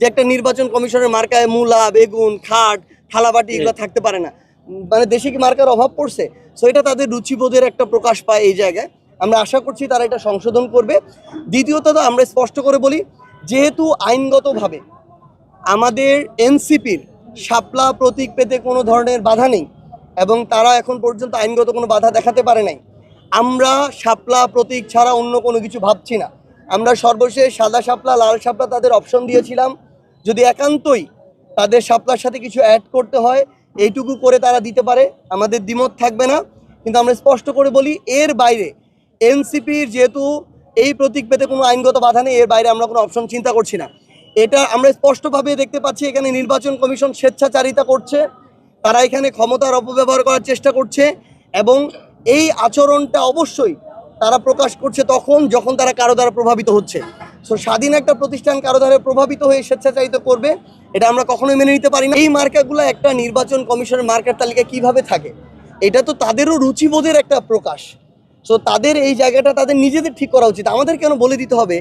যে একটা নির্বাচন কমিশনের মার্কায় মূলা, বেগুন, খাট, থালাবাটি এগুলো থাকতে পারে না। মানে দেশে কি মার্কার অভাব পড়ছে? সো এটা তাদের রুচিবোধের একটা প্রকাশ পায় এই জায়গায়। আমরা আশা করছি তারা এটা সংশোধন করবে। দ্বিতীয়ত আমরা স্পষ্ট করে বলি, যেহেতু আইনগতভাবে আমাদের এনসিপির শাপলা প্রতীক পেতে কোনো ধরনের বাধা নেই এবং তারা এখন পর্যন্ত আইনগত কোনো বাধা দেখাতে পারে নাই, আমরা শাপলা প্রতীক ছাড়া অন্য কোনো কিছু ভাবছি না। আমরা সর্বশেষ সাদা শাপলা, লাল শাপলা তাদের অপশন দিয়েছিলাম, যদি একান্তই তাদের শাপলার সাথে কিছু অ্যাড করতে হয় এইটুকু করে তারা দিতে পারে, আমাদের দ্বিমত থাকবে না। কিন্তু আমরা স্পষ্ট করে বলি, এর বাইরে এনসিপির যেহেতু এই প্রতীক পেতে কোনো আইনগত বাধা নেই, এর বাইরে আমরা কোনো অপশন চিন্তা করছি না। এটা আমরা স্পষ্টভাবে দেখতে পাচ্ছি, এখানে নির্বাচন কমিশন স্বেচ্ছাচারিতা করছে, তারা এখানে ক্ষমতার অপব্যবহার করার চেষ্টা করছে এবং এই আচরণটা অবশ্যই তারা প্রকাশ করছে যখন তারা কারো দ্বারা প্রভাবিত হচ্ছে। সো স্বাধীন একটা প্রতিষ্ঠান কারো দ্বারা প্রভাবিত হয়ে স্বেচ্ছাচারিত করবে, এটা আমরা কখনোই মেনে নিতে পারি না। এই মার্কাগুলো একটা নির্বাচন কমিশনের মার্কার তালিকায় কিভাবে থাকে, এটা তো তাদেরও রুচিবোধের একটা প্রকাশ। সো তাদের এই জায়গাটা তাদের নিজেদের ঠিক করা উচিত, আমাদের কেন বলে দিতে হবে